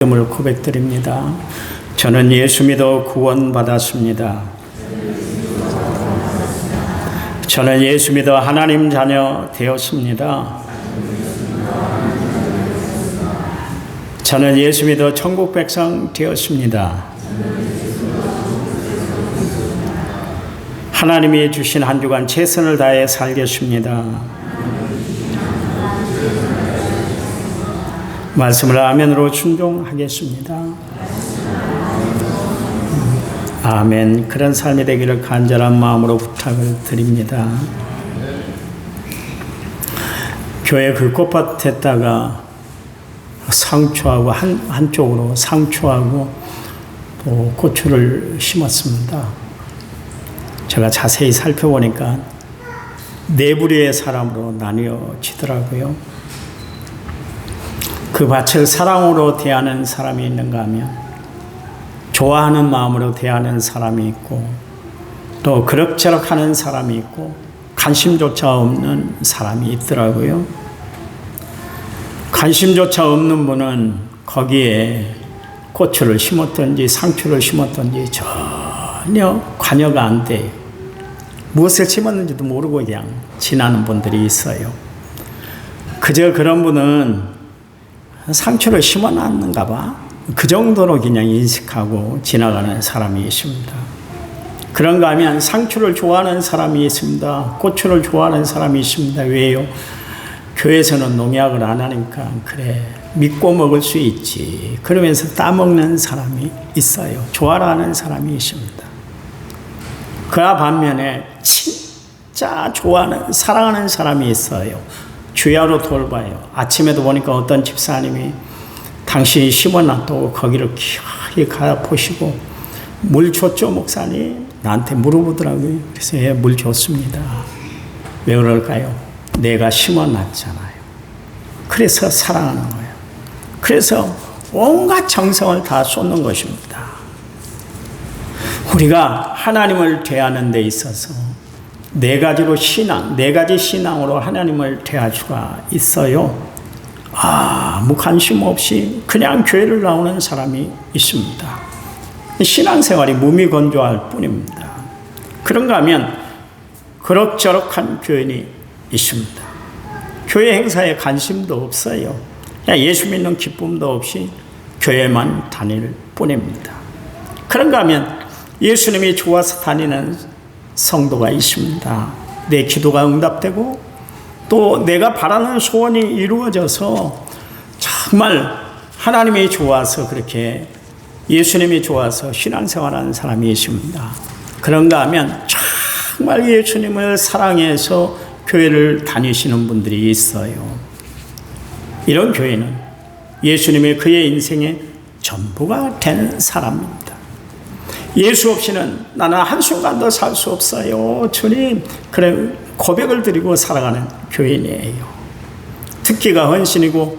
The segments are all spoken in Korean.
이름을 고백드립니다. 저는 예수 믿어 구원받았습니다. 저는 예수 믿어 하나님 자녀 되었습니다. 저는 예수 믿어 천국 백성 되었습니다. 하나님이 주신 한 주간 최선을 다해 살겠습니다. 말씀을 아멘으로 순종하겠습니다. 아멘. 그런 삶이 되기를 간절한 마음으로 부탁을 드립니다. 교회 그 꽃밭에다가 상추하고 한쪽으로 상추하고 또 고추를 심었습니다. 제가 자세히 살펴보니까 네 부류의 사람으로 나뉘어지더라고요. 그 밭을 사랑으로 대하는 사람이 있는가 하면 좋아하는 마음으로 대하는 사람이 있고 또 그럭저럭 하는 사람이 있고 관심조차 없는 사람이 있더라고요. 관심조차 없는 분은 거기에 고추를 심었든지 상추를 심었든지 전혀 관여가 안 돼요. 무엇을 심었는지도 모르고 그냥 지나는 분들이 있어요. 그저 그런 분은 상추를 심어놨는가 봐. 그 정도로 그냥 인식하고 지나가는 사람이 있습니다. 그런가 하면 상추를 좋아하는 사람이 있습니다. 고추를 좋아하는 사람이 있습니다. 왜요? 교회에서는 농약을 안 하니까 그래 믿고 먹을 수 있지. 그러면서 따먹는 사람이 있어요. 좋아하는 사람이 있습니다. 그와 반면에 진짜 좋아하는 사랑하는 사람이 있어요. 주야로 돌봐요. 아침에도 보니까 어떤 집사님이 당신이 심어놨다고 거기를 기하게 가보시고 물 줬죠 목사님? 나한테 물어보더라고요. 그래서 예, 물 줬습니다. 왜 그럴까요? 내가 심어놨잖아요. 그래서 사랑하는 거예요. 그래서 온갖 정성을 다 쏟는 것입니다. 우리가 하나님을 대하는 데 있어서 네 가지로 네 가지 신앙으로 하나님을 대할 수가 있어요. 아무 관심 없이 그냥 교회를 나오는 사람이 있습니다. 신앙생활이 무미건조할 뿐입니다. 그런가 하면 그럭저럭한 교인이 있습니다. 교회 행사에 관심도 없어요. 그냥 예수 믿는 기쁨도 없이 교회만 다닐 뿐입니다. 그런가 하면 예수님이 좋아서 다니는 성도가 있습니다. 내 기도가 응답되고 또 내가 바라는 소원이 이루어져서 정말 하나님이 좋아서 그렇게 예수님이 좋아서 신앙생활하는 사람이 있습니다. 그런가 하면 정말 예수님을 사랑해서 교회를 다니시는 분들이 있어요. 이런 교회는 예수님이 그의 인생의 전부가 된 사람입니다. 예수 없이는 나는 한순간도 살 수 없어요. 주님, 그래 고백을 드리고 살아가는 교인이에요. 특기가 헌신이고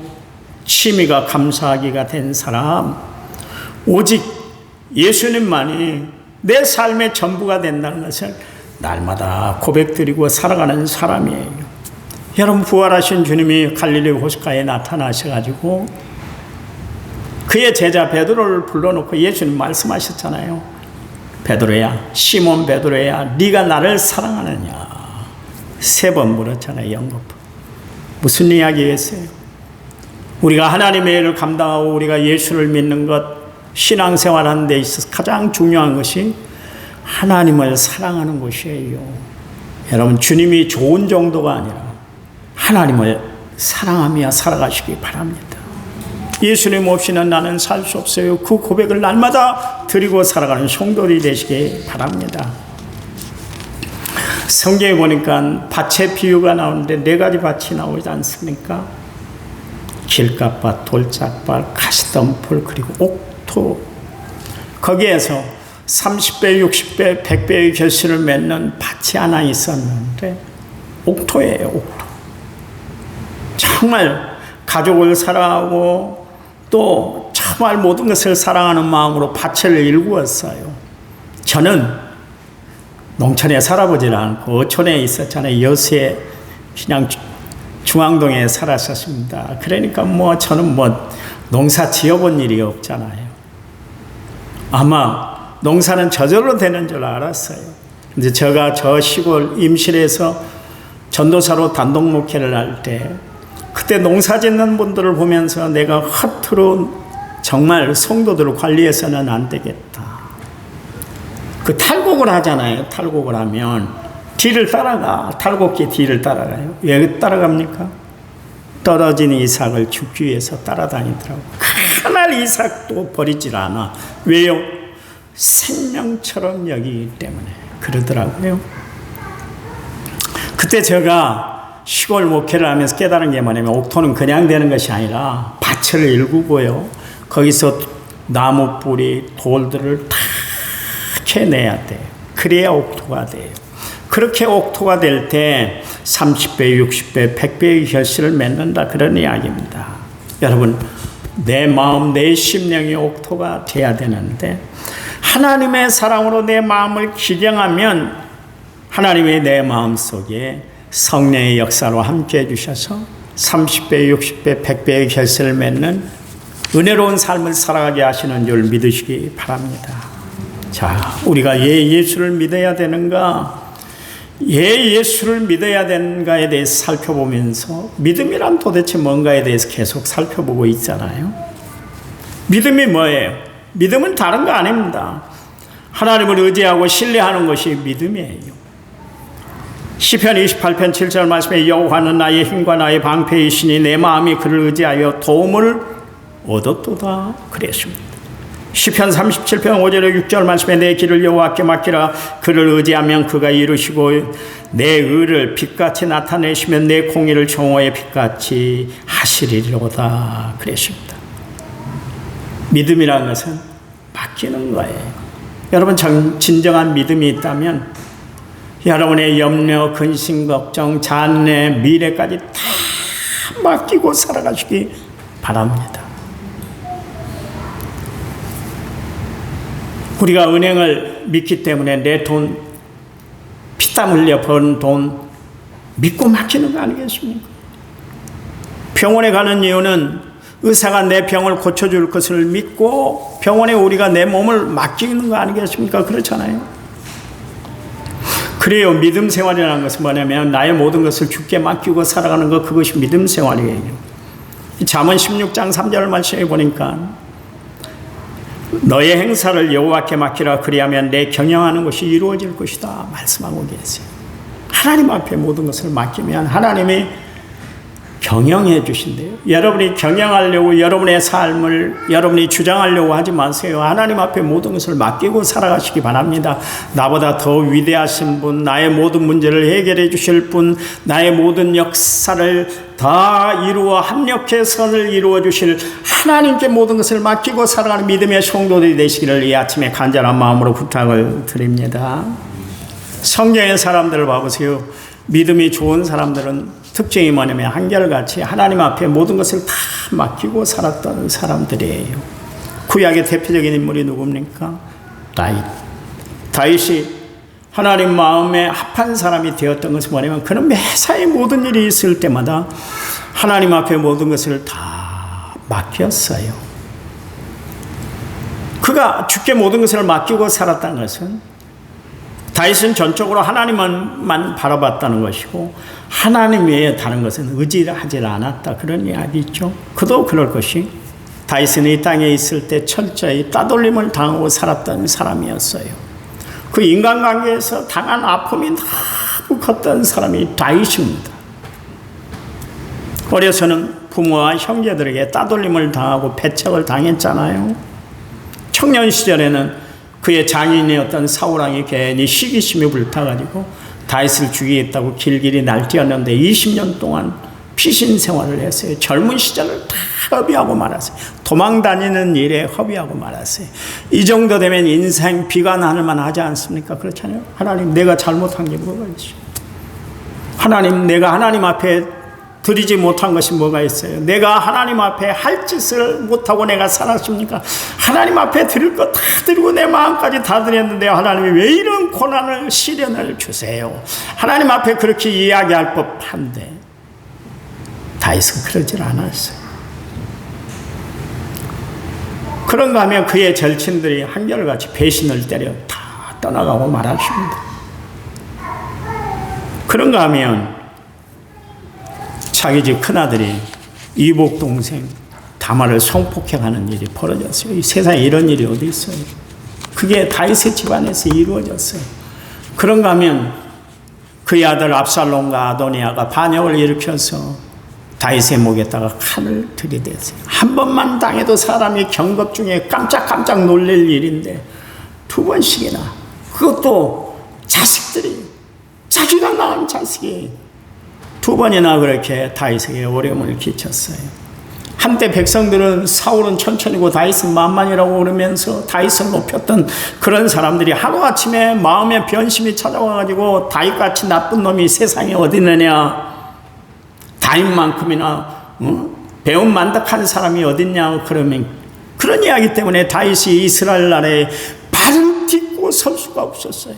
취미가 감사하기가 된 사람, 오직 예수님만이 내 삶의 전부가 된다는 것을 날마다 고백드리고 살아가는 사람이에요. 여러분, 부활하신 주님이 갈릴리 호숫가에 나타나셔가지고 그의 제자 베드로를 불러놓고 예수님 말씀하셨잖아요. 베드로야, 시몬 베드로야, 네가 나를 사랑하느냐? 3번 물었잖아요. 연거푸. 무슨 이야기겠어요? 우리가 하나님의 일을 감당하고 우리가 예수를 믿는 것, 신앙생활하는 데 있어서 가장 중요한 것이 하나님을 사랑하는 것이에요. 여러분, 주님이 좋은 정도가 아니라 하나님을 사랑하며 살아가시기 바랍니다. 예수님 없이는 나는 살 수 없어요. 그 고백을 날마다 드리고 살아가는 성도들이 되시기 바랍니다. 성경에 보니까 밭의 비유가 나오는데 4가지 밭이 나오지 않습니까? 길가밭, 돌짝밭, 가시덤불, 그리고 옥토. 거기에서 30배, 60배, 100배의 결실을 맺는 밭이 하나 있었는데 옥토예요. 옥토. 정말 가족을 사랑하고 또 정말 모든 것을 사랑하는 마음으로 밭을 일구었어요. 저는 농촌에 살아보지 않고 어촌에 있었잖아요. 여수에 그냥 중앙동에 살았었습니다. 그러니까 저는 농사 지어본 일이 없잖아요. 아마 농사는 저절로 되는 줄 알았어요. 근데 제가 저 시골 임실에서 전도사로 단독 목회를 할 때 그때 농사 짓는 분들을 보면서 내가 허투루 정말 성도들을 관리해서는 안 되겠다. 그 탈곡을 하잖아요. 탈곡을 하면 뒤를 따라가. 탈곡기 뒤를 따라가요. 왜 따라갑니까? 떨어진 이삭을 죽기 위해서 따라다니더라고. 그날 이삭도 버리질 않아. 왜요? 생명처럼 여기기 때문에 그러더라고요. 그때 제가 시골 목회를 하면서 깨달은 게 뭐냐면 옥토는 그냥 되는 것이 아니라 밭을 일구고요. 거기서 나무 뿌리, 돌들을 다 캐내야 돼요. 그래야 옥토가 돼요. 그렇게 옥토가 될 때 30배, 60배, 100배의 결실을 맺는다 그런 이야기입니다. 여러분 내 마음, 내 심령이 옥토가 돼야 되는데 하나님의 사랑으로 내 마음을 기경하면 하나님의 내 마음속에 성령의 역사로 함께해 주셔서 30배, 60배, 100배의 결실을 맺는 은혜로운 삶을 살아가게 하시는 줄 믿으시기 바랍니다. 자, 우리가 예수를 믿어야 되는가? 예수를 믿어야 되는가에 대해서 살펴보면서 믿음이란 도대체 뭔가에 대해서 계속 살펴보고 있잖아요. 믿음이 뭐예요? 믿음은 다른 거 아닙니다. 하나님을 의지하고 신뢰하는 것이 믿음이에요. 시편 28편 7절 말씀에 여호와는 나의 힘과 나의 방패이시니 내 마음이 그를 의지하여 도움을 얻었도다 그랬습니다. 시편 37편 5절에 6절 말씀에 내 길을 여호와께 맡기라. 그를 의지하면 그가 이루시고 내 의를 빛같이 나타내시면 내 공의를 정오의 빛같이 하시리로다 그랬습니다. 믿음이라는 것은 맡기는 거예요. 여러분 진정한 믿음이 있다면 여러분의 염려, 근심, 걱정, 잔내, 미래까지 다 맡기고 살아가시기 바랍니다. 우리가 은행을 믿기 때문에 내 돈, 피땀 흘려 번 돈 믿고 맡기는 거 아니겠습니까? 병원에 가는 이유는 의사가 내 병을 고쳐줄 것을 믿고 병원에 우리가 내 몸을 맡기는 거 아니겠습니까? 그렇잖아요. 그래요. 믿음 생활이라는 것은 뭐냐면 나의 모든 것을 주께 맡기고 살아가는 것, 그것이 믿음 생활이에요. 잠언 16장 3절 말씀에 보니까 너의 행사를 여호와께 맡기라. 그리하면 내 경영하는 것이 이루어질 것이다 말씀하고 계세요. 하나님 앞에 모든 것을 맡기면 하나님이 경영해 주신대요. 여러분이 경영하려고 여러분의 삶을 여러분이 주장하려고 하지 마세요. 하나님 앞에 모든 것을 맡기고 살아가시기 바랍니다. 나보다 더 위대하신 분, 나의 모든 문제를 해결해 주실 분, 나의 모든 역사를 다 이루어 합력해 선을 이루어 주실 하나님께 모든 것을 맡기고 살아가는 믿음의 성도들이 되시기를 이 아침에 간절한 마음으로 부탁을 드립니다. 성경의 사람들을 봐보세요. 믿음이 좋은 사람들은 특징이 뭐냐면 한결같이 하나님 앞에 모든 것을 다 맡기고 살았던 사람들이에요. 구약의 대표적인 인물이 누굽니까? 다윗이 하나님 마음에 합한 사람이 되었던 것은 뭐냐면 그는 매사에 모든 일이 있을 때마다 하나님 앞에 모든 것을 다 맡겼어요. 그가 주께 모든 것을 맡기고 살았다는 것은 다윗은 전적으로 하나님만 바라봤다는 것이고 하나님 외에 다른 것은 의지하지 않았다 그런 이야기죠. 그도 그럴 것이 다윗은 이 땅에 있을 때 철저히 따돌림을 당하고 살았던 사람이었어요. 그 인간관계에서 당한 아픔이 너무 컸던 사람이 다윗입니다. 어려서는 부모와 형제들에게 따돌림을 당하고 배척을 당했잖아요. 청년 시절에는 그의 장인이었던 사울왕이 괜히 시기심이 불타가지고 다윗을 죽이겠다고 길길이 날뛰었는데 20년 동안 피신 생활을 했어요. 젊은 시절을 다 허비하고 말았어요. 도망 다니는 일에 허비하고 말았어요. 이 정도 되면 인생 비관할 만하지 않습니까? 그렇잖아요. 하나님 내가 잘못한 게 뭐가 있어요? 하나님 내가 하나님 앞에 드리지 못한 것이 뭐가 있어요? 내가 하나님 앞에 할 짓을 못하고 내가 살았습니까? 하나님 앞에 드릴 거 다 드리고 내 마음까지 다 드렸는데 하나님이 왜 이런 고난을 시련을 주세요? 하나님 앞에 그렇게 이야기할 법한데 다윗은 그러질 않았어요. 그런가 하면 그의 절친들이 한결같이 배신을 때려 다 떠나가고 말았습니다. 그런가 하면 자기 집 큰아들이 이복 동생 다말을 성폭행하는 일이 벌어졌어요. 이 세상에 이런 일이 어디 있어요? 그게 다윗의 집안에서 이루어졌어요. 그런가 하면 그의 아들 압살롬과 아도니아가 반역을 일으켜서 다윗의 목에다가 칼을 들이댔어요. 한 번만 당해도 사람이 경급 중에 깜짝깜짝 놀랄 일인데 두 번씩이나, 그것도 자식들이, 자기가 낳은 자식이 두 번이나 그렇게 다윗에게 어려움을 끼쳤어요. 한때 백성들은 사울은 천천히고 다윗은 만만이라고 그러면서 다윗을 높였던 그런 사람들이 하루아침에 마음의 변심이 찾아와가지고 다윗같이 나쁜 놈이 세상에 어디 있느냐, 다윗만큼이나 배운 만덕한 사람이 어딨냐, 그러면 그런 이야기 때문에 다윗이 이스라엘 나라에 발을 딛고 설 수가 없었어요.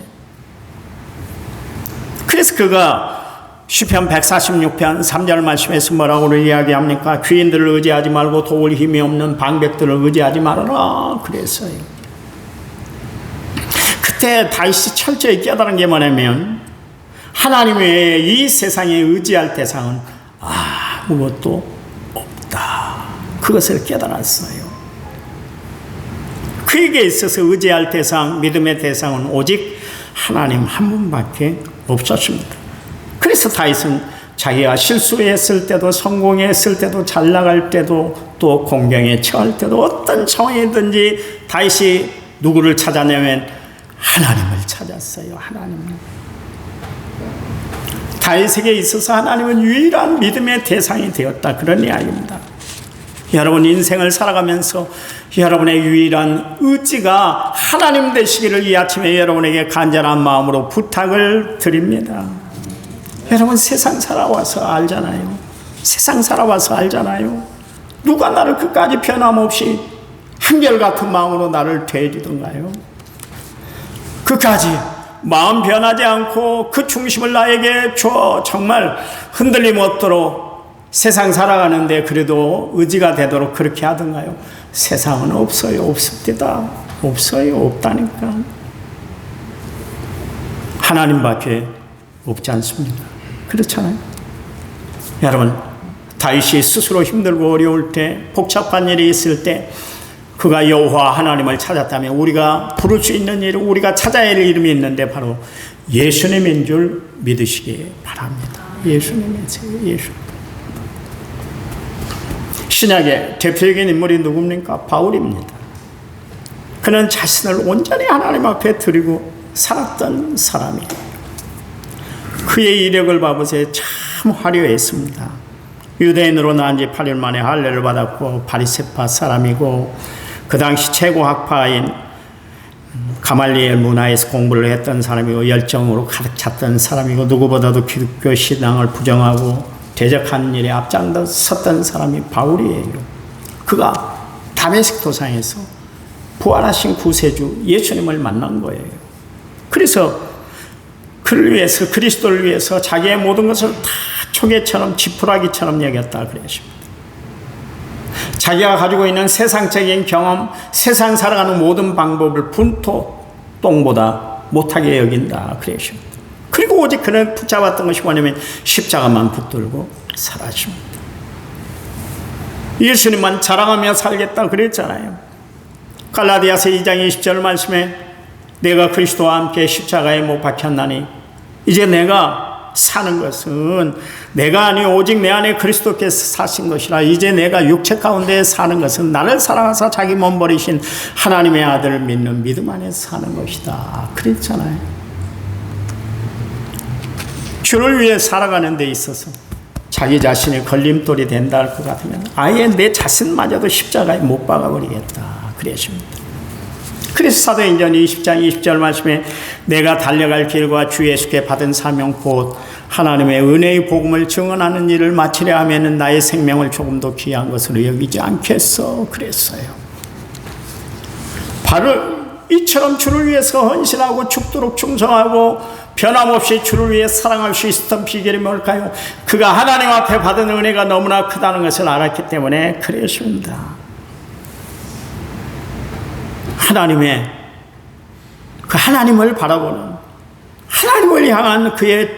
그래서 그가 시편 146편 3절 말씀에서 뭐라고 이야기합니까? 귀인들을 의지하지 말고 도울 힘이 없는 방백들을 의지하지 말아라 그랬어요. 그때 다윗이 철저히 깨달은 게 뭐냐면, 하나님 외에 이 세상에 의지할 대상은 아무것도 없다. 그것을 깨달았어요. 그에게 있어서 의지할 대상, 믿음의 대상은 오직 하나님 한 분밖에 없었습니다. 그래서 다윗은 자기가 실수했을 때도, 성공했을 때도, 잘 나갈 때도, 또 공경에 처할 때도, 어떤 상황이든지 다윗이 누구를 찾아내면 하나님을 찾았어요. 하나님을. 다윗에게 있어서 하나님은 유일한 믿음의 대상이 되었다, 그런 이야기입니다. 여러분 인생을 살아가면서 여러분의 유일한 의지가 하나님 되시기를 이 아침에 여러분에게 간절한 마음으로 부탁을 드립니다. 여러분 세상 살아와서 알잖아요. 세상 살아와서 알잖아요. 누가 나를 끝까지 변함없이 한결같은 마음으로 나를 대해주던가요? 끝까지 마음 변하지 않고 그 중심을 나에게 줘 정말 흔들림 없도록 세상 살아가는데 그래도 의지가 되도록 그렇게 하던가요? 세상은 없어요. 없습니다. 없어요. 없다니까. 하나님밖에 없지 않습니다. 그렇잖아요. 여러분 다윗이 스스로 힘들고 어려울 때, 복잡한 일이 있을 때 그가 여호와 하나님을 찾았다면 우리가 부를 수 있는 일, 우리가 찾아야 할 이름이 있는데 바로 예수님인 줄 믿으시기 바랍니다. 예수님이세요. 예수. 신약의 대표적인 인물이 누굽니까? 바울입니다. 그는 자신을 온전히 하나님 앞에 드리고 살았던 사람이에요. 그의 이력을 봐보세요. 참 화려했습니다. 유대인으로 나은 지 8일 만에 할례를 받았고 바리새파 사람이고 그 당시 최고 학파인 가말리엘 문화에서 공부를 했던 사람이고 열정으로 가득 찼던 사람이고 누구보다도 기독교 신앙을 부정하고 대적하는 일에 앞장섰던 사람이 바울이에요. 그가 다메섹 도상에서 부활하신 구세주 예수님을 만난 거예요. 그래서 그를 위해서, 그리스도를 위해서 자기의 모든 것을 다 초계처럼 지푸라기처럼 여겼다 그랬습니다. 자기가 가지고 있는 세상적인 경험, 세상 살아가는 모든 방법을 분토 똥보다 못하게 여긴다 그랬습니다. 그리고 오직 그는 붙잡았던 것이 뭐냐면 십자가만 붙들고 살았습니다. 예수님만 자랑하며 살겠다 그랬잖아요. 갈라디아서 2장 20절 말씀에 내가 그리스도와 함께 십자가에 못 박혔나니 이제 내가 사는 것은 내가 아니 오직 내 안에 그리스도께서 사신 것이라. 이제 내가 육체 가운데 사는 것은 나를 사랑하사 자기 몸 버리신 하나님의 아들을 믿는 믿음 안에서 사는 것이다 그랬잖아요. 주를 위해 살아가는 데 있어서 자기 자신이 걸림돌이 된다 할 것 같으면 아예 내 자신마저도 십자가에 못 박아버리겠다 그랬습니다. 그래서 사도행전 20장 20절 말씀에 내가 달려갈 길과 주 예수께 받은 사명 곧 하나님의 은혜의 복음을 증언하는 일을 마치려 하면 나의 생명을 조금도 귀한 것으로 여기지 않겠어 그랬어요. 바로 이처럼 주를 위해서 헌신하고 죽도록 충성하고 변함없이 주를 위해 사랑할 수 있었던 비결이 뭘까요? 그가 하나님 앞에 받은 은혜가 너무나 크다는 것을 알았기 때문에 그랬습니다. 그 하나님을 바라보는, 하나님을 향한 그의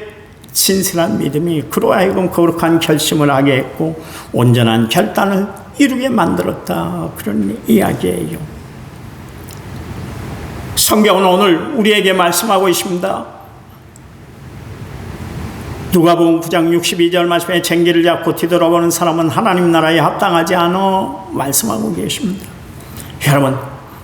진실한 믿음이 그로 하여금 거룩한 결심을 하게 했고 온전한 결단을 이루게 만들었다, 그런 이야기예요. 성경은 오늘 우리에게 말씀하고 있습니다. 누가복음 9장 62절 말씀에 쟁기를 잡고 뒤돌아보는 사람은 하나님 나라에 합당하지 않아 말씀하고 계십니다. 여러분,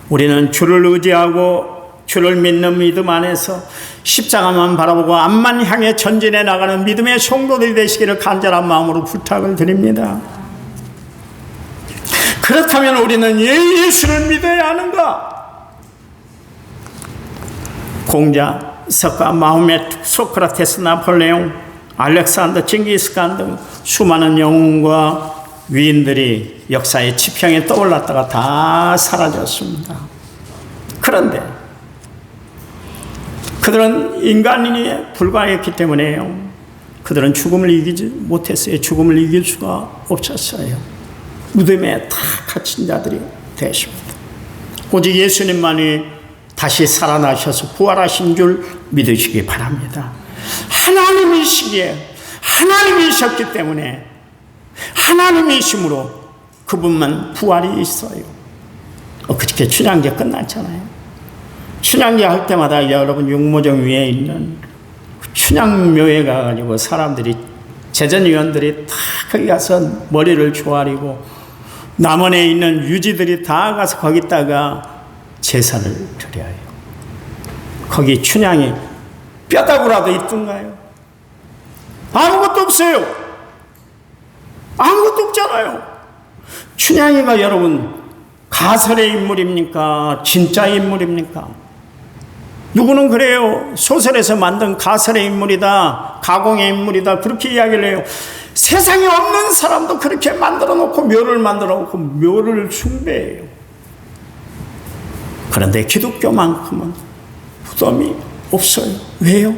우리는 주를 의지하고 주를 믿는 믿음 안에서 십자가만 바라보고 앞만 향해 전진해 나가는 믿음의 성도들이 되시기를 간절한 마음으로 부탁을 드립니다. 그렇다면 우리는 예수를 믿어야 하는가? 공자, 석가, 마호메트, 소크라테스, 나폴레옹, 알렉산더, 징기스칸 등 수많은 영웅과 위인들이 역사의 지평에 떠올랐다가 다 사라졌습니다. 그런데 그들은 인간에 불과했기 때문에요, 그들은 죽음을 이기지 못했어요. 죽음을 이길 수가 없었어요. 무덤에 다 갇힌 자들이 되십니다. 오직 예수님만이 다시 살아나셔서 부활하신 줄 믿으시기 바랍니다. 하나님이셨기 때문에, 하나님이심으로 그분만 부활이 있어요. 그렇게 춘향제 끝났잖아요. 춘향제 할 때마다 여러분 육모정 위에 있는 춘향묘에 가가지고 사람들이, 제전위원들이 다 거기 가서 머리를 조아리고 남원에 있는 유지들이 다 가서 거기다가 제사를 드려요. 거기 춘향이 뼈다구라도 있던가요? 아무것도 없어요. 아무것도 없잖아요. 춘향이가 여러분 가설의 인물입니까? 진짜 인물입니까? 누구는 그래요. 소설에서 만든 가설의 인물이다, 가공의 인물이다, 그렇게 이야기를 해요. 세상에 없는 사람도 그렇게 만들어 놓고 묘를 만들어 놓고 묘를 숭배해요. 그런데 기독교만큼은 부담이 없어요. 왜요?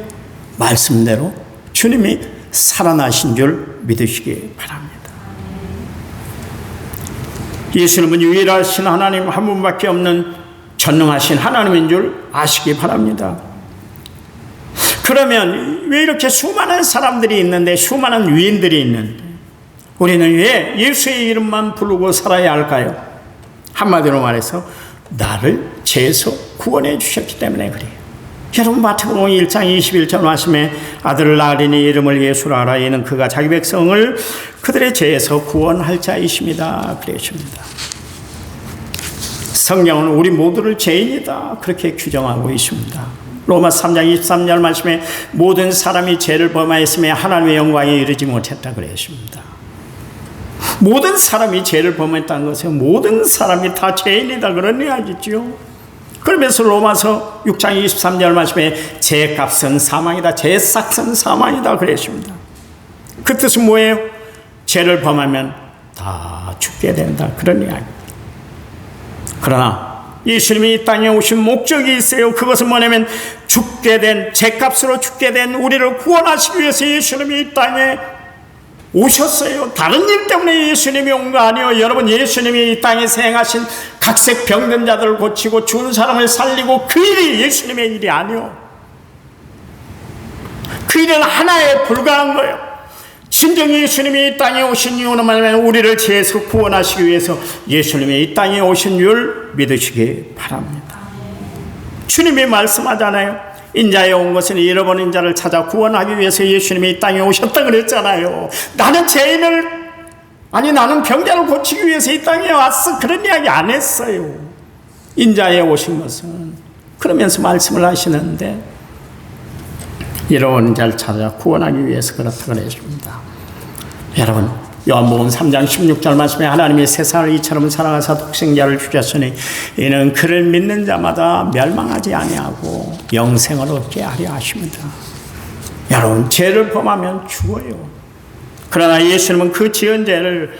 말씀대로 주님이 살아나신 줄 믿으시기 바랍니다. 예수님은 유일하신 하나님 한 분밖에 없는 전능하신 하나님인 줄 아시기 바랍니다. 그러면 왜 이렇게 수많은 사람들이 있는데, 수많은 위인들이 있는데 우리는 왜 예수의 이름만 부르고 살아야 할까요? 한마디로 말해서 나를 죄에서 구원해 주셨기 때문에 그래요. 여러분, 마태복음 1장 21절 말씀에 아들을 낳으리니 이름을 예수라 하라. 이는 그가 자기 백성을 그들의 죄에서 구원할 자이십니다, 그러십니다. 성경은 우리 모두를 죄인이다 그렇게 규정하고 있습니다. 로마서 3장 23절 말씀에 모든 사람이 죄를 범하였으며 하나님의 영광에 이르지 못했다 그랬습니다. 모든 사람이 죄를 범했다는 것은 모든 사람이 다 죄인이다 그런 이야기죠. 그러면서 로마서 6장 23절 말씀에 죄값은 사망이다, 죄삭은 사망이다 그랬습니다. 그 뜻은 뭐예요? 죄를 범하면 다 죽게 된다 그런 이야기입니다. 그러나 예수님이 이 땅에 오신 목적이 있어요. 그것은 뭐냐면 죽게 된, 죄값으로 죽게 된 우리를 구원하시기 위해서 예수님이 이 땅에 오셨어요. 다른 일 때문에 예수님이 온 거 아니에요. 여러분, 예수님이 이 땅에 생하신 각색 병든 자들을 고치고 죽은 사람을 살리고 그 일이 예수님의 일이 아니에요. 그 일은 하나에 불과한 거예요. 진정 예수님이 이 땅에 오신 이유는 뭐냐면 우리를 죄에서 구원하시기 위해서 예수님이 이 땅에 오신 줄 믿으시기 바랍니다. 주님이 말씀하잖아요. 인자에 온 것은 잃어버린 자를 찾아 구원하기 위해서 예수님이 이 땅에 오셨다 그랬잖아요. 나는 나는 병자를 고치기 위해서 이 땅에 왔어 그런 이야기 안 했어요. 인자에 오신 것은, 그러면서 말씀을 하시는데 잃어버린 자를 찾아 구원하기 위해서 그렇다 그랬습니다. 여러분, 요한복음 3장 16절 말씀에 하나님이 세상을 이처럼 사랑하사 독생자를 주셨으니 이는 그를 믿는 자마다 멸망하지 아니하고 영생을 얻게 하려 하십니다. 여러분, 죄를 범하면 죽어요. 그러나 예수님은 그 지은 죄를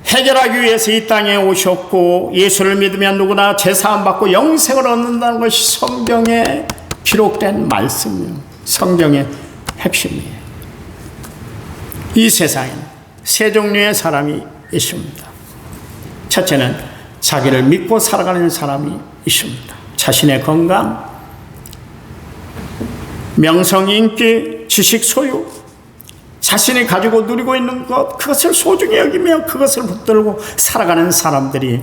해결하기 위해서 이 땅에 오셨고 예수를 믿으면 누구나 죄사함 받고 영생을 얻는다는 것이 성경의 기록된 말씀이요. 성경의 핵심이에요. 이 세상에 세 종류의 사람이 있습니다. 첫째는 자기를 믿고 살아가는 사람이 있습니다. 자신의 건강, 명성, 인기, 지식, 소유, 자신이 가지고 누리고 있는 것, 그것을 소중히 여기며 그것을 붙들고 살아가는 사람들이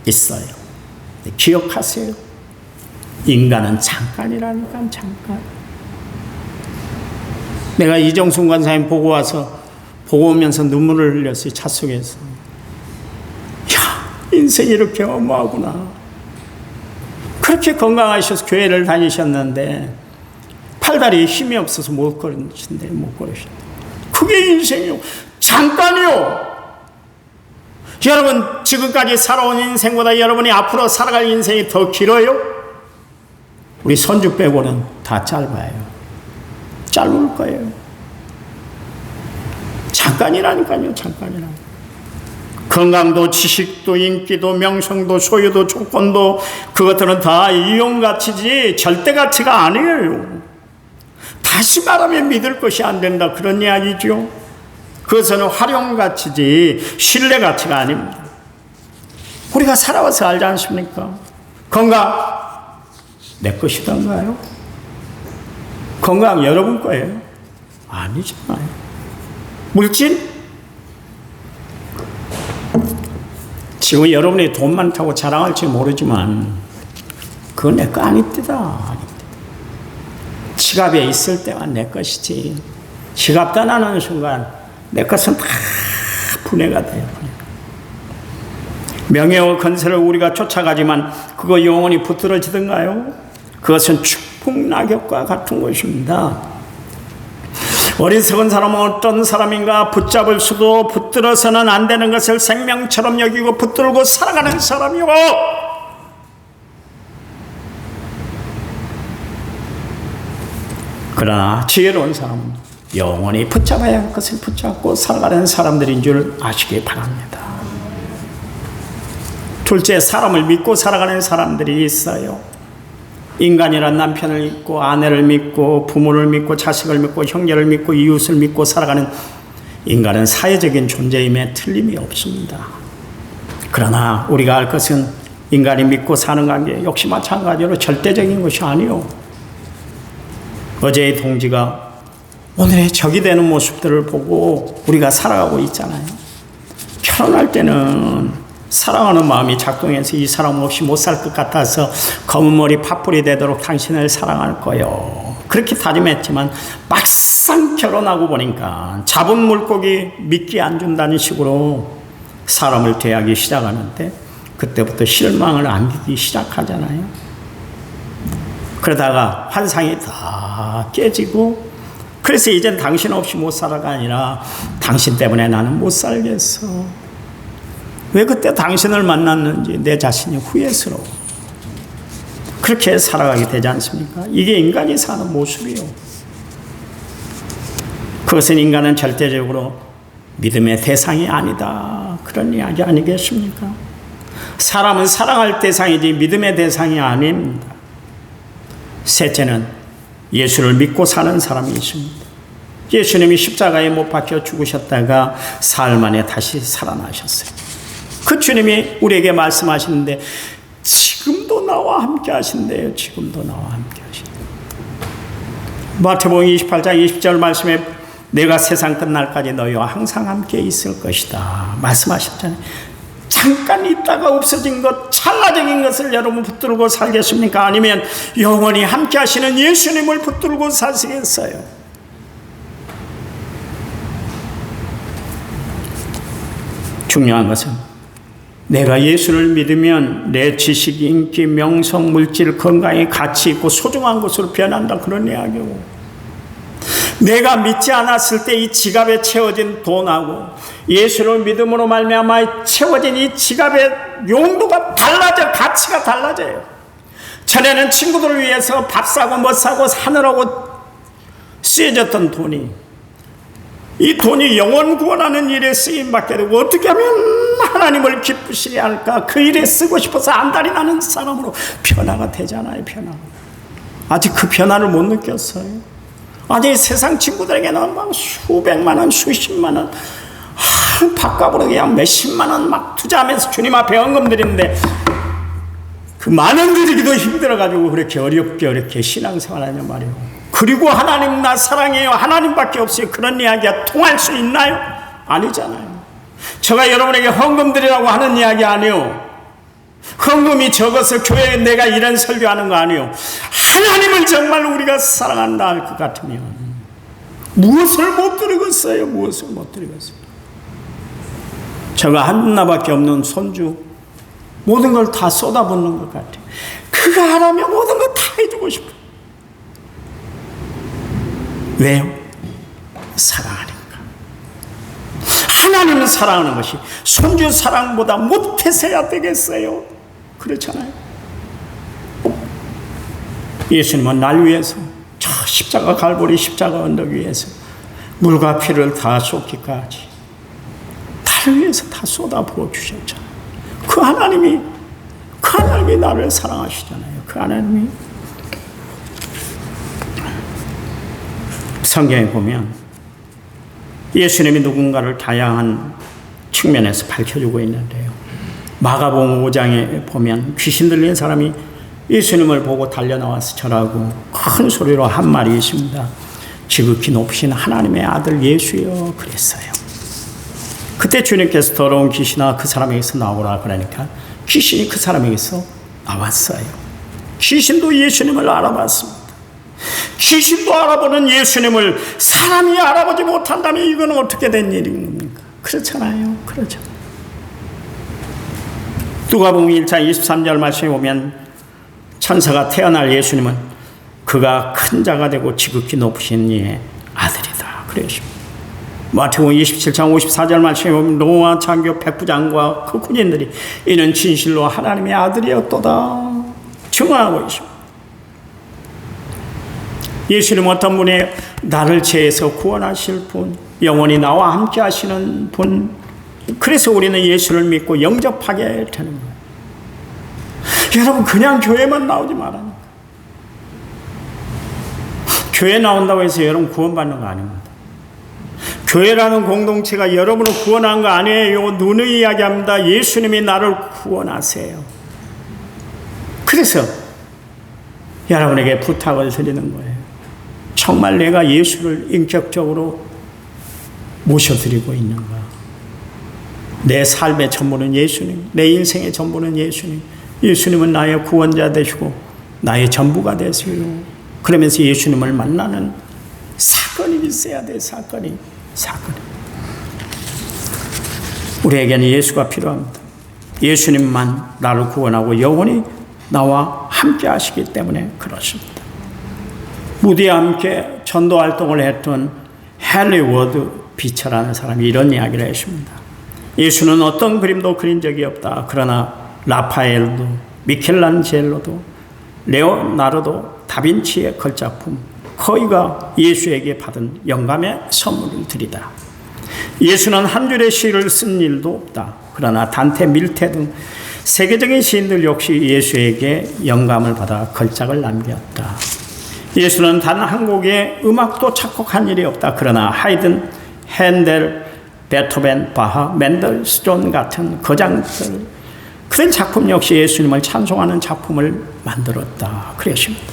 있어요. 기억하세요. 인간은 잠깐이라니까, 잠깐. 내가 이정순 권사님 보고 오면서 눈물을 흘렸어요. 차 속에서. 야, 인생이 이렇게 어마하구나. 그렇게 건강하셔서 교회를 다니셨는데 팔다리에 힘이 없어서 못 걸으신대. 그게 인생이요. 잠깐이요. 여러분, 지금까지 살아온 인생보다 여러분이 앞으로 살아갈 인생이 더 길어요? 우리 손주 빼고는 다 짧아요. 짧을 거예요. 잠깐이라니까요. 잠깐이라니까. 건강도 지식도 인기도 명성도 소유도 조건도 그것들은 다 이용가치지 절대가치가 아니에요. 다시 말하면 믿을 것이 안 된다, 그런 이야기죠. 그것은 활용가치지 신뢰가치가 아닙니다. 우리가 살아와서 알지 않습니까? 건강 내 것이던가요? 건강 여러분 거예요? 아니잖아요. 물질? 지금 여러분이 돈 많다고 자랑할지 모르지만 그건 내 거 아닙니다. 지갑에 있을 때만 내 것이지 지갑 떠나는 순간 내 것은 다 분해가 돼요. 명예와 건설을 우리가 쫓아가지만 그거 영원히 붙들어지던가요? 그것은 축복낙엽과 같은 것입니다. 어리석은 사람은 어떤 사람인가? 붙잡을 수도 붙들어서는 안 되는 것을 생명처럼 여기고 붙들고 살아가는 사람이요. 그러나 지혜로운 사람은 영원히 붙잡아야 할 것을 붙잡고 살아가는 사람들인 줄 아시기 바랍니다. 둘째, 사람을 믿고 살아가는 사람들이 있어요. 인간이란 남편을 믿고 아내를 믿고 부모를 믿고 자식을 믿고 형제를 믿고 이웃을 믿고 살아가는 인간은 사회적인 존재임에 틀림이 없습니다. 그러나 우리가 알 것은 인간이 믿고 사는 관계 역시 마찬가지로 절대적인 것이 아니요. 어제의 동지가 오늘의 적이 되는 모습들을 보고 우리가 살아가고 있잖아요. 결혼할 때는 사랑하는 마음이 작동해서 이 사람 없이 못 살 것 같아서 검은 머리 팥불이 되도록 당신을 사랑할 거요. 그렇게 다짐했지만 막상 결혼하고 보니까 잡은 물고기 미끼 안 준다는 식으로 사람을 대하기 시작하는데 그때부터 실망을 안기기 시작하잖아요. 그러다가 환상이 다 깨지고 그래서 이젠 당신 없이 못 살아가 아니라 당신 때문에 나는 못 살겠어. 왜 그때 당신을 만났는지 내 자신이 후회스러워. 그렇게 살아가게 되지 않습니까? 이게 인간이 사는 모습이요. 그것은 인간은 절대적으로 믿음의 대상이 아니다, 그런 이야기 아니겠습니까? 사람은 사랑할 대상이지 믿음의 대상이 아닙니다. 셋째는 예수를 믿고 사는 사람이 있습니다. 예수님이 십자가에 못 박혀 죽으셨다가 사흘 만에 다시 살아나셨어요. 그 주님이 우리에게 말씀하시는데 지금도 나와 함께 하신대요. 지금도 나와 함께 하신대요. 마태복음 28장 20절 말씀에 내가 세상 끝날까지 너희와 항상 함께 있을 것이다 말씀하셨잖아요. 잠깐 있다가 없어진 것, 찰나적인 것을 여러분 붙들고 살겠습니까? 아니면 영원히 함께 하시는 예수님을 붙들고 사시겠어요? 중요한 것은 내가 예수를 믿으면 내 지식, 인기, 명성, 물질, 건강이 가치 있고 소중한 것으로 변한다, 그런 이야기고, 내가 믿지 않았을 때 이 지갑에 채워진 돈하고 예수를 믿음으로 말미암아 채워진 이 지갑의 용도가 달라져, 가치가 달라져요. 전에는 친구들을 위해서 밥 사고 뭐 사고 사느라고 쓰여졌던 돈이, 이 돈이 영혼 구원하는 일에 쓰임받게 되고 어떻게 하면 하나님을 기쁘시게 할까, 그 일에 쓰고 싶어서 안달이 나는 사람으로 변화가 되잖아요. 변화. 아직 그 변화를 못 느꼈어요. 아직 세상 친구들에게는 막 수백만 원, 수십만 원, 밥값으로 그냥 몇십만 원 막 투자하면서 주님 앞에 헌금 드리는데 그 만 원 드리기도 힘들어가지고 그렇게 어렵게 신앙생활하냐 말이에요. 그리고 하나님 나 사랑해요, 하나님밖에 없어요. 그런 이야기가 통할 수 있나요? 아니잖아요. 제가 여러분에게 헌금 드리라고 하는 이야기 아니에요. 헌금이 적어서 교회에 내가 이런 설교하는 거 아니에요. 하나님을 정말 우리가 사랑한다 할 것 같으면 무엇을 못 드리겠어요? 무엇을 못 드리겠어요? 제가 하나밖에 없는 손주 모든 걸 다 쏟아붓는 것 같아요. 그가 하라면 모든 걸 다 해주고 싶어요. 왜요? 사랑하니까. 하나님을 사랑하는 것이 손주 사랑보다 못해서야 되겠어요? 그렇잖아요. 예수님은 날 위해서 저 십자가 갈보리 십자가 언덕 위에서 물과 피를 다 쏟기까지 나를 위해서 다 쏟아 부어 주셨잖아요. 그 하나님이 나를 사랑하시잖아요. 그 하나님이 성경에 보면 예수님이 누군가를 다양한 측면에서 밝혀주고 있는데요. 마가복음 5장에 보면 귀신 들린 사람이 예수님을 보고 달려나와서 절하고 큰 소리로 한 말이 있습니다. 지극히 높으신 하나님의 아들 예수여 그랬어요. 그때 주님께서 더러운 귀신아 그 사람에게서 나오라 그러니까 귀신이 그 사람에게서 나왔어요. 귀신도 예수님을 알아봤습니다. 귀신도 알아보는 예수님을 사람이 알아보지 못한다면 이건 어떻게 된 일인 겁니까? 그렇잖아요. 그렇죠. 누가복음 1장 23절 말씀에 보면 천사가 태어날 예수님은 그가 큰 자가 되고 지극히 높으신 이의 아들이다. 그러십니다. 마태복음 27장 54절 말씀에 보면 노아 장교 백부장과 그 군인들이 이는 진실로 하나님의 아들이었도다 증언하고 있습니다. 예수님은 어떤 분이 나를 죄에서 구원하실 분, 영원히 나와 함께 하시는 분, 그래서 우리는 예수를 믿고 영접하게 되는 거예요. 여러분 그냥 교회만 나오지 말아요. 교회 나온다고 해서 여러분 구원받는 거 아닙니다. 교회라는 공동체가 여러분을 구원한 거 아니에요. 누누이 이야기합니다. 예수님이 나를 구원하세요. 그래서 여러분에게 부탁을 드리는 거예요. 정말 내가 예수를 인격적으로 모셔드리고 있는가? 내 삶의 전부는 예수님, 내 인생의 전부는 예수님. 예수님은 나의 구원자 되시고 나의 전부가 되세요. 그러면서 예수님을 만나는 사건이 있어야 돼. 사건이. 우리에게는 예수가 필요합니다. 예수님만 나를 구원하고 영원히 나와 함께 하시기 때문에 그렇습니다. 무디와 함께 전도 활동을 했던 헨리 워드 비처라는 사람이 이런 이야기를 했습니다. 예수는 어떤 그림도 그린 적이 없다. 그러나 라파엘도 미켈란젤로도 레오나르도 다빈치의 걸작품 거의가 예수에게 받은 영감의 선물을 드리다. 예수는 한 줄의 시를 쓴 일도 없다. 그러나 단테, 밀테 등 세계적인 시인들 역시 예수에게 영감을 받아 걸작을 남겼다. 예수는 단 한 곡의 음악도 작곡한 일이 없다. 그러나 하이든, 핸델, 베토벤, 바하, 맨델스존 같은 거장들 그런 작품 역시 예수님을 찬송하는 작품을 만들었다. 그랬습니다.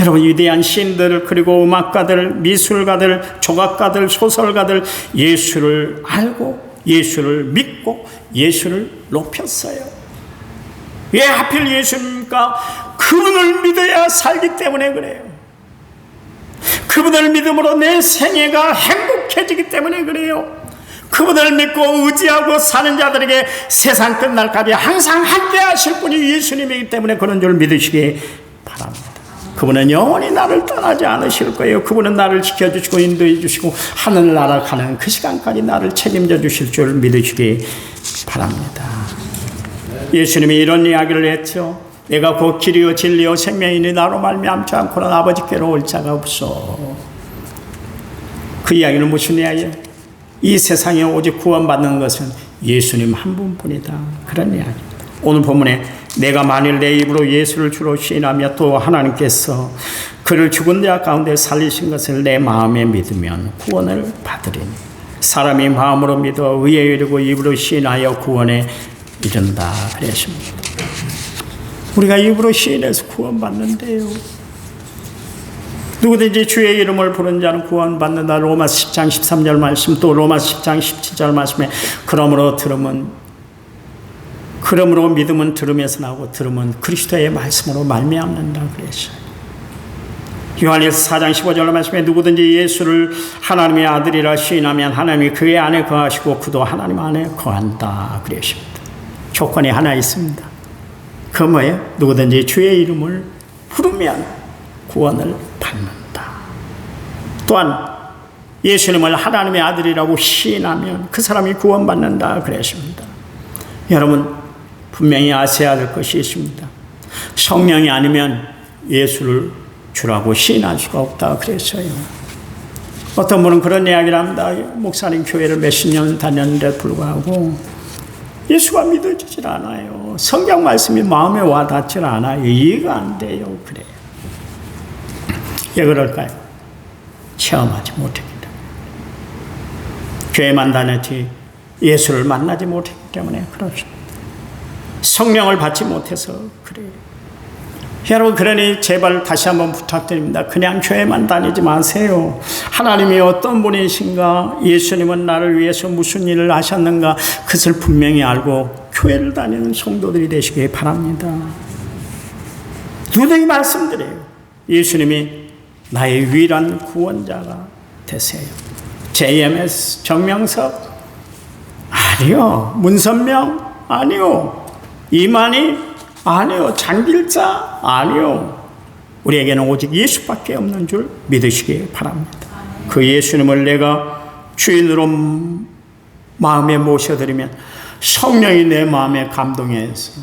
여러분 위대한 시인들 그리고 음악가들, 미술가들, 조각가들, 소설가들 예수를 알고 예수를 믿고 예수를 높였어요. 왜 하필 예수입니까? 그분을 믿어야 살기 때문에 그래요. 그분을 믿음으로 내 생애가 행복해지기 때문에 그래요. 그분을 믿고 의지하고 사는 자들에게 세상 끝날까지 항상 함께 하실 분이 예수님이기 때문에 그런 줄 믿으시기 바랍니다. 그분은 영원히 나를 떠나지 않으실 거예요. 그분은 나를 지켜주시고 인도해 주시고 하늘 날아가는 그 시간까지 나를 책임져 주실 줄 믿으시기 바랍니다. 예수님이 이런 이야기를 했죠. 내가 곧 길이요 진리요 생명이니 나로 말미암지 않고는 아버지께로 올 자가 없어. 그 이야기는 무슨 이야기예요? 이 세상에 오직 구원받는 것은 예수님 한 분뿐이다. 그런 이야기입니다. 오늘 본문에 내가 만일 내 입으로 예수를 주로 시인하며 또 하나님께서 그를 죽은 자 가운데 살리신 것을 내 마음에 믿으면 구원을 받으리니 사람이 마음으로 믿어 의에 이르고 입으로 시인하여 구원에 이른다 그랬습니다. 우리가 입으로 시인해서 구원받는데요. 누구든지 주의 이름을 부른 자는 구원받는다. 로마서 10장 13절 말씀, 또 로마서 10장 17절 말씀에 그러므로 믿음은 들음에서 나오고 들음은 그리스도의 말씀으로 말미암는다 그랬어요. 요한일서 4장 15절 말씀에 누구든지 예수를 하나님의 아들이라 시인하면 하나님이 그의 안에 거하시고 그도 하나님 안에 거한다 그랬습니다. 조건이 하나 있습니다. 그 뭐예요? 누구든지 주의 이름을 부르면 구원을 받는다. 또한 예수님을 하나님의 아들이라고 시인하면 그 사람이 구원받는다 그랬습니다. 여러분 분명히 아셔야 될 것이 있습니다. 성령이 아니면 예수를 주라고 시인할 수가 없다 그랬어요. 어떤 분은 그런 이야기를 합니다. 목사님 교회를 몇십 년 다녔는데 불구하고 예수가 믿어지질 않아요. 성경 말씀이 마음에 와닿질 않아요. 이해가 안 돼요. 그래요. 왜 그럴까요? 체험하지 못했기 때문에. 교회만 다녔지 예수를 만나지 못했기 때문에 그렇습니다. 성령을 받지 못해서 그래요. 여러분 그러니 제발 다시 한번 부탁드립니다. 그냥 교회만 다니지 마세요. 하나님이 어떤 분이신가, 예수님은 나를 위해서 무슨 일을 하셨는가, 그것을 분명히 알고 교회를 다니는 성도들이 되시기 바랍니다. 누누이 말씀드려요. 예수님이 나의 유일한 구원자가 되세요. JMS 정명석? 아니요. 문선명? 아니요. 이만희? 아니요. 장길자? 아니요. 우리에게는 오직 예수밖에 없는 줄 믿으시기 바랍니다. 그 예수님을 내가 주인으로 마음에 모셔드리면 성령이 내 마음에 감동해서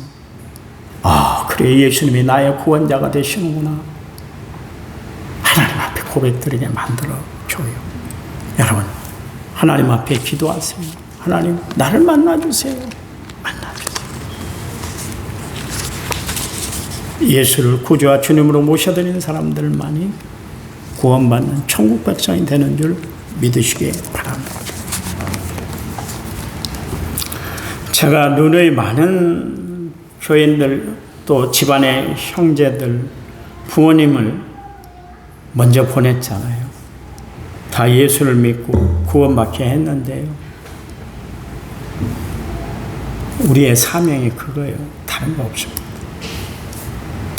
그래 예수님이 나의 구원자가 되시는구나. 하나님 앞에 고백드리게 만들어줘요. 여러분 하나님 앞에 기도하세요. 하나님 나를 만나주세요. 만나주세요. 예수를 구주와 주님으로 모셔드리는 사람들만이 구원받는 천국 백성이 되는 줄 믿으시기 바랍니다. 제가 누누이 많은 교인들 또 집안의 형제들 부모님을 먼저 보냈잖아요. 다 예수를 믿고 구원받게 했는데요. 우리의 사명이 그거예요. 다른 거 없습니다.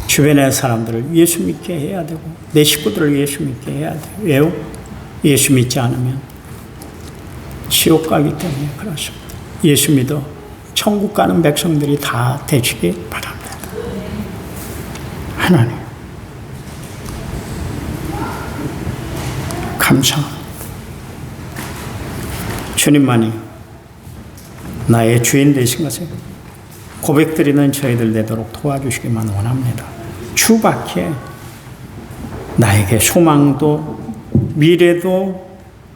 주변의 사람들을 예수 믿게 해야 되고 내 식구들을 예수 믿게 해야 돼요. 왜요? 예수 믿지 않으면 지옥 가기 때문에 그렇습니다. 예수 믿어 천국 가는 백성들이 다 되시기 바랍니다. 하나님 감사합니다. 주님만이 나의 주인 되신 것을 고백드리는 저희들 되도록 도와주시기만 원합니다. 주밖에 나에게 소망도 미래도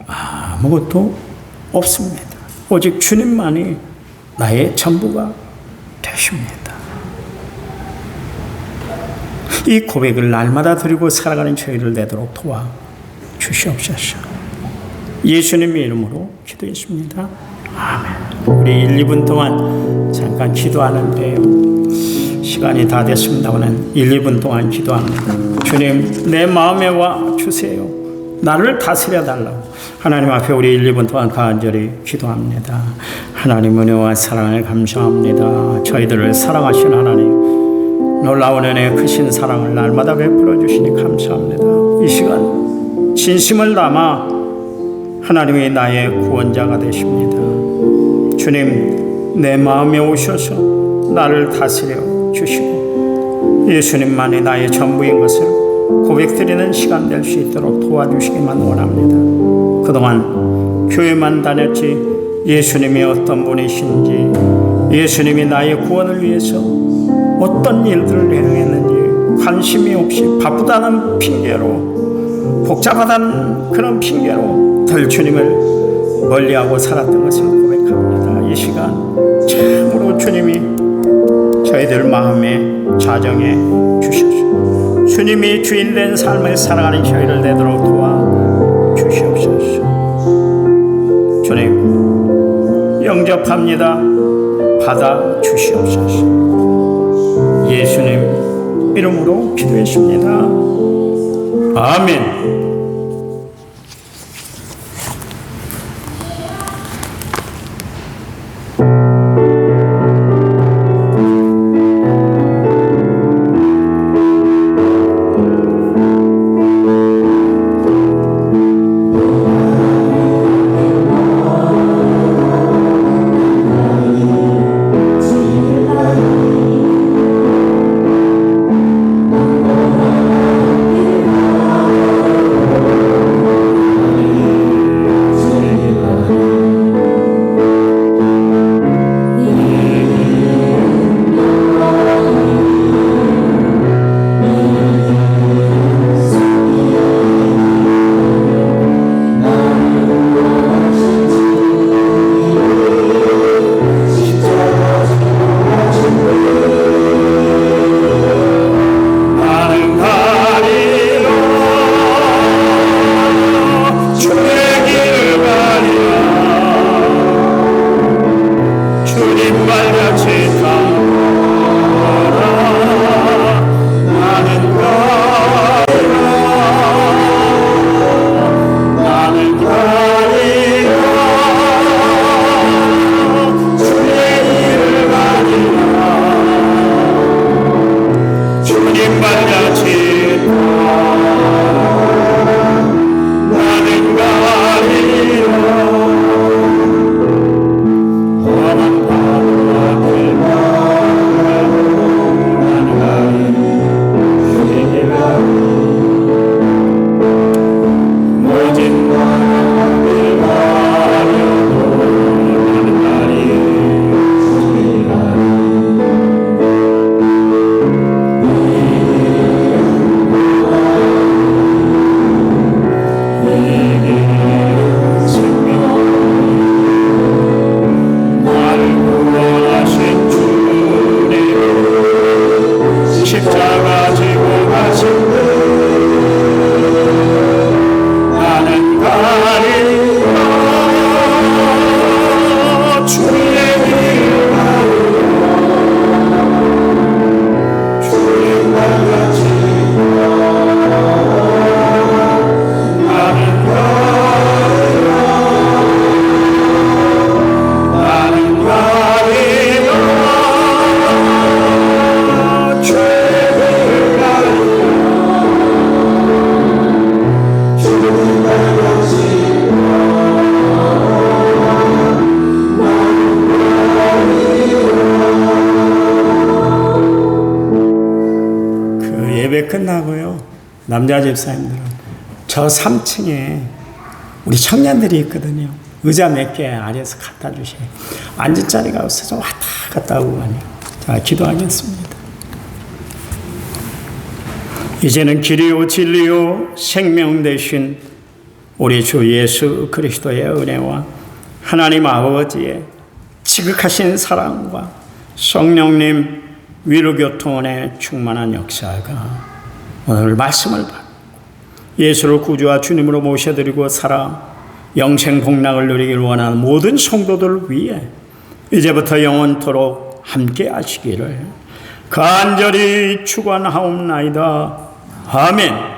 아무것도 없습니다. 오직 주님만이 나의 전부가 되십니다. 이 고백을 날마다 드리고 살아가는 저희를 되도록 도와주시옵소서. 예수님의 이름으로 기도했습니다. 아멘. 우리 1, 2분 동안 잠깐 기도하는데요. 시간이 다 됐습니다만 1, 2분 동안 기도합니다. 주님 내 마음에 와 주세요. 나를 다스려 달라고 하나님 앞에 우리 1, 2분 동안 간절히 기도합니다. 하나님 은혜와 사랑을 감사합니다. 저희들을 사랑하신 하나님 놀라운 은혜 크신 사랑을 날마다 베풀어 주시니 감사합니다. 이 시간 진심을 담아 하나님이 나의 구원자가 되십니다. 주님 내 마음에 오셔서 나를 다스려 주시고 예수님만이 나의 전부인 것을 고백드리는 시간 될 수 있도록 도와주시기만 원합니다. 그동안 교회만 다녔지 예수님이 어떤 분이신지 예수님이 나의 구원을 위해서 어떤 일들을 행했는지 관심이 없이 바쁘다는 핑계로 복잡하다는 그런 핑계로 덜 주님을 멀리하고 살았던 것을 고백합니다. 이 시간 참으로 주님이 저희들 마음에 자정해 주시옵소서. 주님이 주인된 삶을 살아가는 저희를 되도록 도와 주시옵소서. 주님 영접합니다. 받아 주시옵소서. 예수님 이름으로 기도했습니다. 아멘. 끝나고요. 남자 집사님들은 저 3층에 우리 청년들이 있거든요. 의자 몇 개 아래에서 갖다 주셔요. 앉은 자리가 없어서 왔다 갔다 하고 가네요. 자, 기도하겠습니다. 이제는 길이요 진리요 생명 되신 우리 주 예수 그리스도의 은혜와 하나님 아버지의 지극하신 사랑과 성령님 위로교통원의 충만한 역사가 오늘 말씀을 받고 예수를 구주와 주님으로 모셔드리고 살아 영생 복락을 누리길 원하는 모든 성도들 위해 이제부터 영원토록 함께 하시기를 간절히 축원하옵나이다. 아멘.